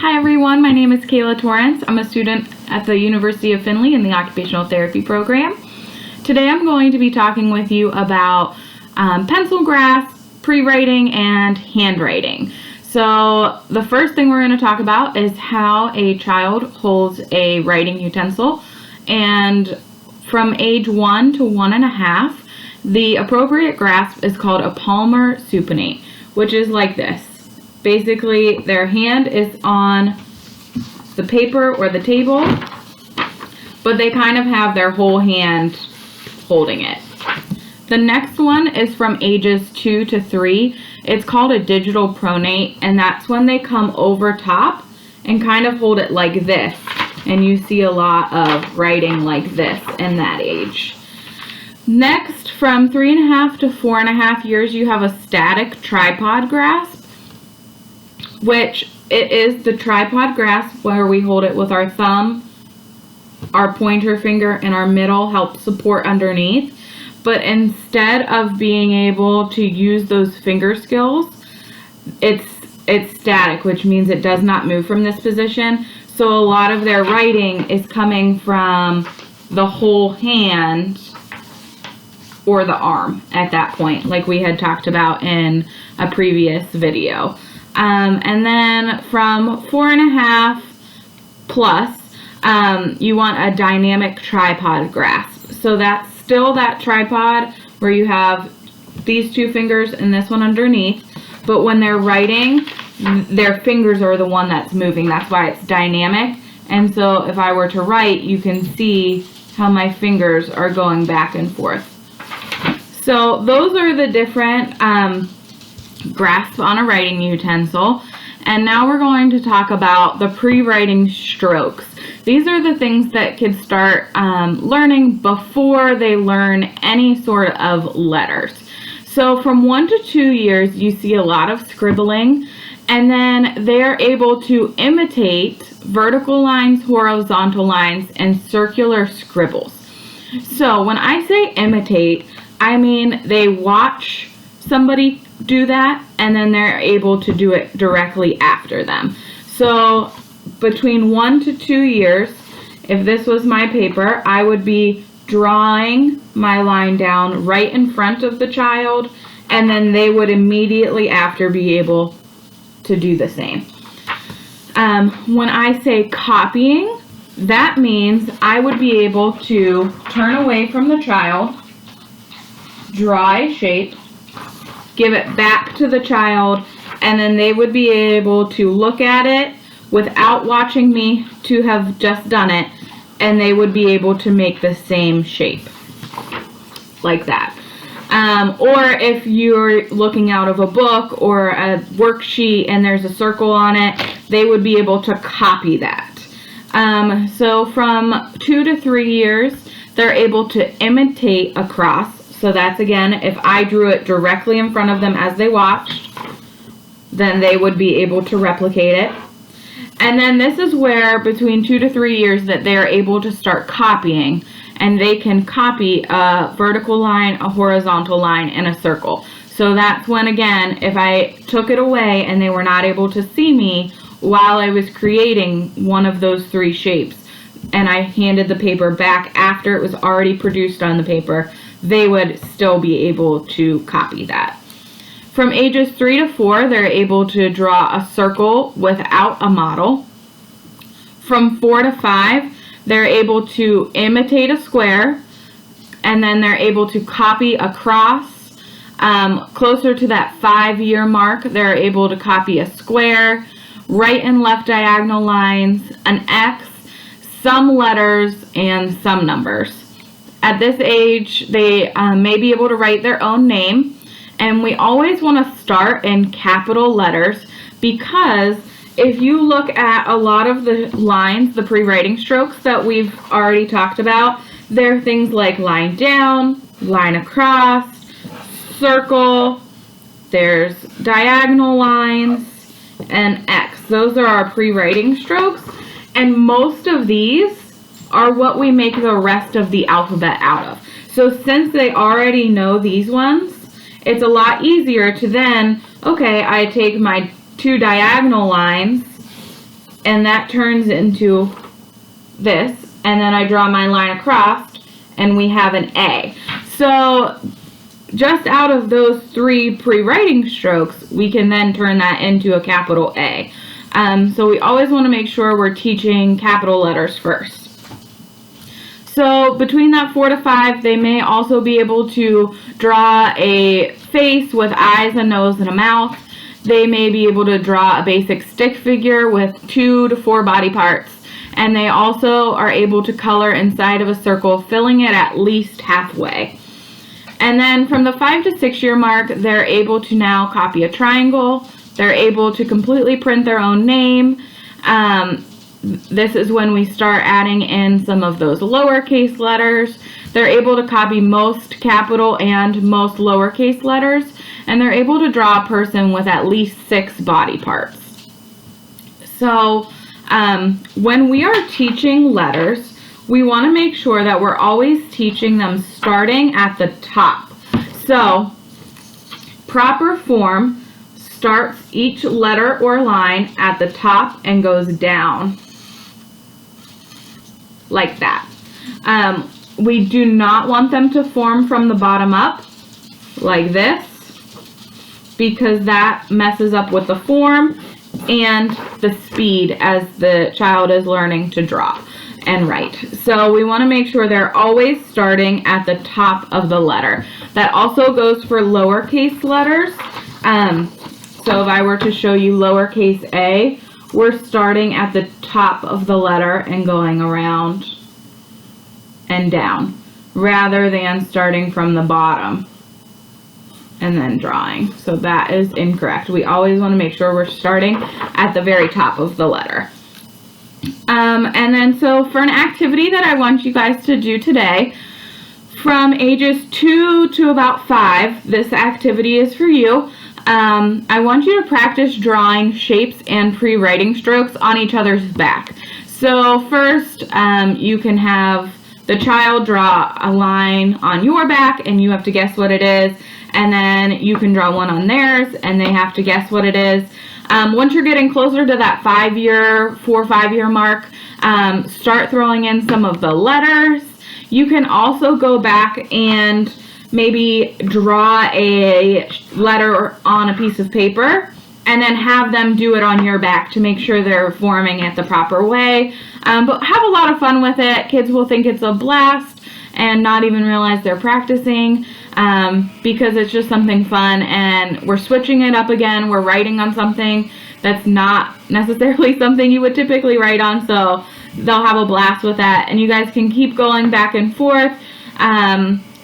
Hi everyone, my name is Kayla Torrance. I'm a student at the University of Findlay in the Occupational Therapy program. Today I'm going to be talking with you about pencil grasp, pre-writing, and handwriting. So the first thing we're going to talk about is how a child holds a writing utensil, and from age 1 to 1.5, the appropriate grasp is called a palmar supinate, which is like this. Basically, their hand is on the paper or the table, but they kind of have their whole hand holding it. The next one is from ages 2 to 3. It's called a digital pronate, and that's when they come over top and kind of hold it like this. And you see a lot of writing like this in that age. Next, from 3.5 to 4.5 years, you have a static tripod grasp, which it is the tripod grasp where we hold it with our thumb, our pointer finger, and our middle helps support underneath. But instead of being able to use those finger skills, it's static, which means it does not move from this position. So a lot of their writing is coming from the whole hand or the arm at that point, like we had talked about in a previous video. And then from 4.5 plus, you want a dynamic tripod grasp. So that's still that tripod where you have these two fingers and this one underneath, but when they're writing, their fingers are the one that's moving. That's why it's dynamic. And so if I were to write, you can see how my fingers are going back and forth. So those are the different grasp on a writing utensil. And now we're going to talk about the pre-writing strokes. These are the things that kids start learning before they learn any sort of letters. So from 1 to 2 years, you see a lot of scribbling, and then they're able to imitate vertical lines, horizontal lines, and circular scribbles. So when I say imitate, I mean they watch somebody do that, and then they're able to do it directly after them. So between 1 to 2 years, if this was my paper, I would be drawing my line down right in front of the child, and then they would immediately after be able to do the same. When I say copying, that means I would be able to turn away from the child, draw a shape, give it back to the child, and then they would be able to look at it without watching me to have just done it, and they would be able to make the same shape like that. Or if you're looking out of a book or a worksheet and there's a circle on it, they would be able to copy that. So from 2 to 3 years, they're able to imitate a cross. So that's, again, if I drew it directly in front of them as they watched, then they would be able to replicate it. And then this is where between 2 to 3 years that they are able to start copying, and they can copy a vertical line, a horizontal line, and a circle. So that's when, again, if I took it away and they were not able to see me while I was creating one of those 3 shapes, and I handed the paper back after it was already produced on the paper, they would still be able to copy that. From ages 3 to 4, they're able to draw a circle without a model. From 4 to 5, they're able to imitate a square, and then they're able to copy a cross. Closer to that 5-year mark, they're able to copy a square, right and left diagonal lines, an X, some letters, and some numbers. At this age, they may be able to write their own name, and we always want to start in capital letters, because if you look at a lot of the lines, the pre-writing strokes that we've already talked about, there are things like line down, line across, circle, there's diagonal lines, and X. Those are our pre-writing strokes, and most of these are what we make the rest of the alphabet out of. So since they already know these ones, it's a lot easier to then, okay, I take my 2 diagonal lines and that turns into this, and then I draw my line across, and we have an A. So just out of those 3 pre-writing strokes, we can then turn that into a capital A. So we always want to make sure we're teaching capital letters first. So between that 4 to 5, they may also be able to draw a face with eyes, a nose, and a mouth. They may be able to draw a basic stick figure with 2 to 4 body parts. And they also are able to color inside of a circle, filling it at least halfway. And then from the 5 to 6 year mark, they're able to now copy a triangle. They're able to completely print their own name. This is when we start adding in some of those lowercase letters. They're able to copy most capital and most lowercase letters, and they're able to draw a person with at least 6 body parts. So when we are teaching letters, we want to make sure that we're always teaching them starting at the top. So proper form starts each letter or line at the top and goes down like that. We do not want them to form from the bottom up like this, because that messes up with the form and the speed as the child is learning to draw and write. So we want to make sure they're always starting at the top of the letter. That also goes for lowercase letters. So if I were to show you lowercase a, we're starting at the top of the letter and going around and down, rather than starting from the bottom and then drawing. So that is incorrect. We always want to make sure we're starting at the very top of the letter. And then so for an activity that I want you guys to do today, from ages 2 to about 5, this activity is for you. I want you to practice drawing shapes and pre-writing strokes on each other's back. So first, you can have the child draw a line on your back and you have to guess what it is, and then you can draw one on theirs and they have to guess what it is. Once you're getting closer to that 4 or 5 year mark, start throwing in some of the letters. You can also go back and maybe draw a letter on a piece of paper and then have them do it on your back to make sure they're forming it the proper way. But have a lot of fun with it. Kids will think it's a blast and not even realize they're practicing, because it's just something fun, and we're switching it up again. We're writing on something that's not necessarily something you would typically write on, so they'll have a blast with that. And you guys can keep going back and forth,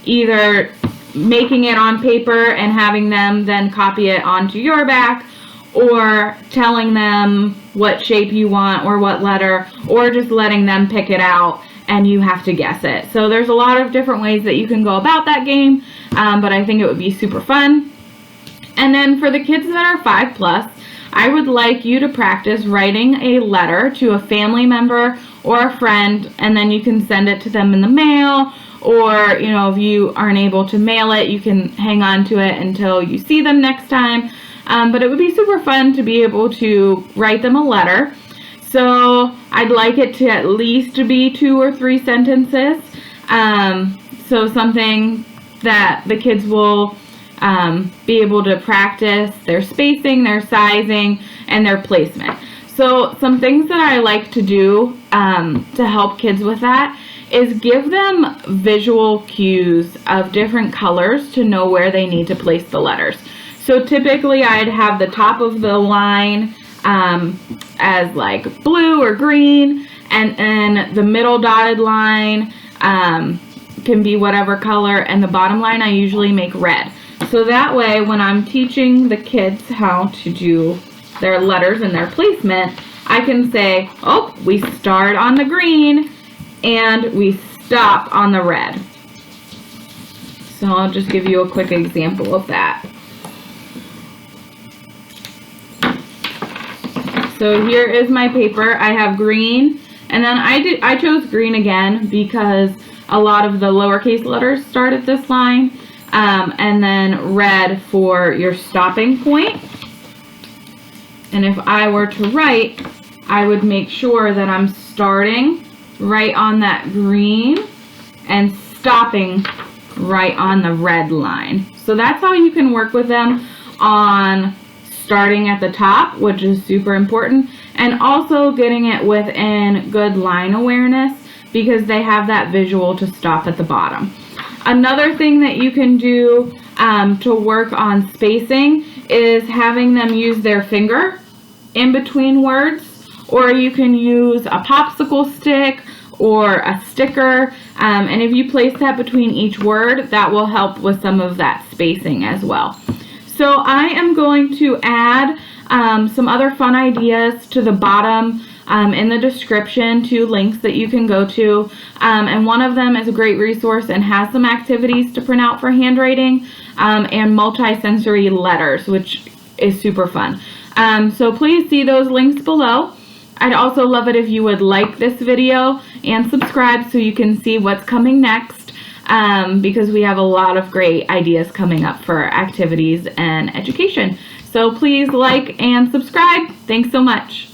either making it on paper and having them then copy it onto your back, or telling them what shape you want or what letter, or just letting them pick it out and you have to guess it. So there's a lot of different ways that you can go about that game, but I think it would be super fun. And then for the kids that are 5+, I would like you to practice writing a letter to a family member or a friend, and then you can send it to them in the mail, or if you aren't able to mail it, you can hang on to it until you see them next time. But it would be super fun to be able to write them a letter. So I'd like it to at least be 2 or 3 sentences. So something that the kids will be able to practice their spacing, their sizing, and their placement. So some things that I like to do to help kids with that is give them visual cues of different colors to know where they need to place the letters. So typically I'd have the top of the line as like blue or green, and then the middle dotted line can be whatever color, and the bottom line I usually make red. So that way when I'm teaching the kids how to do their letters and their placement, I can say, oh, we start on the green and we stop on the red. So I'll just give you a quick example of that. So here is my paper. I have green, and then I chose green again because a lot of the lowercase letters start at this line, and then red for your stopping point. And if I were to write I would make sure that I'm starting right on that green and stopping right on the red line. So that's how you can work with them on starting at the top, which is super important, and also getting it within good line awareness because they have that visual to stop at the bottom. Another thing that you can do to work on spacing is having them use their finger in between words, or you can use a popsicle stick or a sticker, and if you place that between each word, that will help with some of that spacing as well. So I am going to add some other fun ideas to the bottom in the description, 2 links that you can go to, and one of them is a great resource and has some activities to print out for handwriting, and multi-sensory letters, which is super fun. So please see those links below. I'd also love it if you would like this video and subscribe so you can see what's coming next, because we have a lot of great ideas coming up for activities and education. So please like and subscribe. Thanks so much.